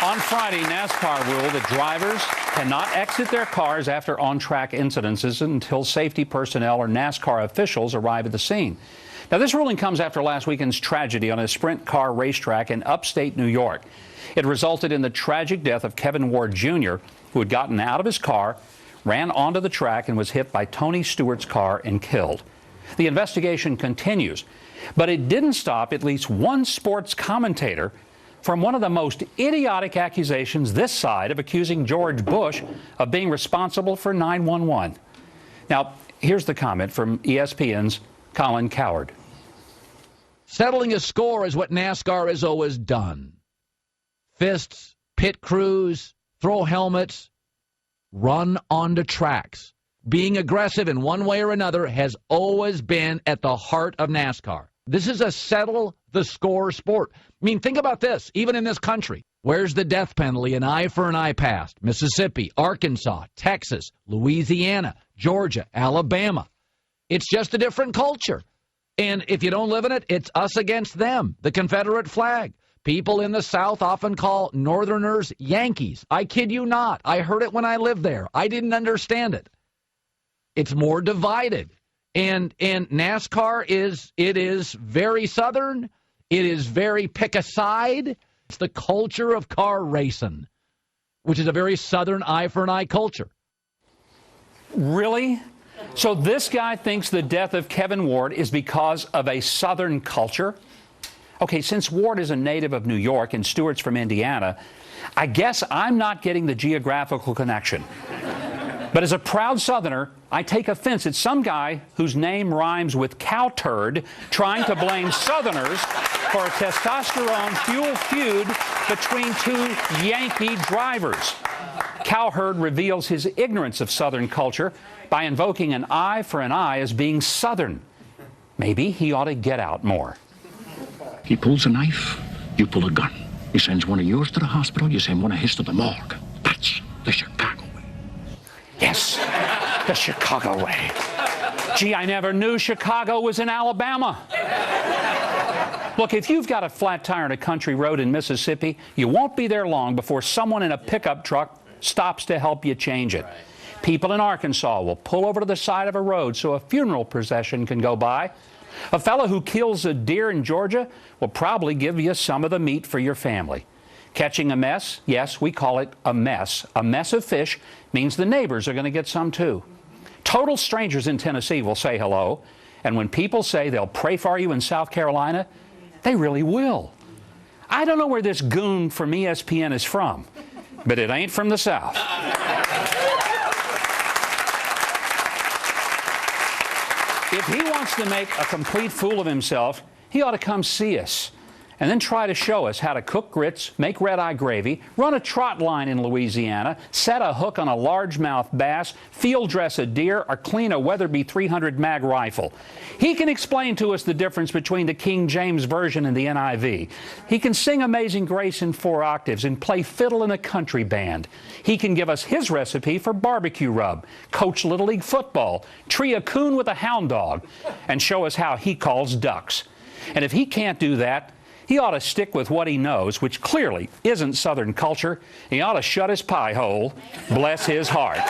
On Friday, NASCAR ruled that drivers cannot exit their cars after on-track incidences until safety personnel or NASCAR officials arrive at the scene. Now, this ruling comes after last weekend's tragedy on a sprint car racetrack in upstate New York. It resulted in the tragic death of Kevin Ward Jr., who had gotten out of his car, ran onto the track, and was hit by Tony Stewart's car and killed. The investigation continues, but it didn't stop at least one sports commentator from one of the most idiotic accusations this side of accusing George Bush of being responsible for 9/11. Now, here's the comment from ESPN's Colin Cowherd. Settling a score is what NASCAR has always done. Fists, pit crews, throw helmets, run onto tracks. Being aggressive in one way or another has always been at the heart of NASCAR. This is a settle-the-score sport. I mean, think about this. Even in this country, where's the death penalty? An eye for an eye passed. Mississippi, Arkansas, Texas, Louisiana, Georgia, Alabama. It's just a different culture. And if you don't live in it, it's us against them, the Confederate flag. People in the South often call Northerners Yankees. I kid you not. I heard it when I lived there. I didn't understand it. It's more divided. And NASCAR is very Southern. It is very pick a side. It's the culture of car racing, which is a very Southern eye for an eye culture. Really? So this guy thinks the death of Kevin Ward is because of a Southern culture? Okay, since Ward is a native of New York and Stewart's from Indiana, I guess I'm not getting the geographical connection. But as a proud Southerner, I take offense at some guy whose name rhymes with cow turd trying to blame Southerners for a testosterone fuel feud between two Yankee drivers. Cowherd reveals his ignorance of Southern culture by invoking an eye for an eye as being Southern. Maybe he ought to get out more. He pulls a knife, you pull a gun. He sends one of yours to the hospital, you send one of his to the morgue. That's the Chicago way. Yes, the Chicago way. Gee, I never knew Chicago was in Alabama. Look, if you've got a flat tire on a country road in Mississippi, you won't be there long before someone in a pickup truck stops to help you change it. People in Arkansas will pull over to the side of a road so a funeral procession can go by. A fellow who kills a deer in Georgia will probably give you some of the meat for your family. Catching a mess, yes, we call it a mess. A mess of fish means the neighbors are going to get some too. Total strangers in Tennessee will say hello, and when people say they'll pray for you in South Carolina, they really will. I don't know where this goon from ESPN is from, but it ain't from the South. If he wants to make a complete fool of himself, he ought to come see us and then try to show us how to cook grits, make red-eye gravy, run a trot line in Louisiana, set a hook on a largemouth bass, field dress a deer, or clean a Weatherby 300 mag rifle. He can explain to us the difference between the King James Version and the NIV. He can sing Amazing Grace in 4 octaves and play fiddle in a country band. He can give us his recipe for barbecue rub, coach Little League football, tree a coon with a hound dog, and show us how he calls ducks. And if he can't do that, he ought to stick with what he knows, which clearly isn't Southern culture. He ought to shut his pie hole. Bless his heart.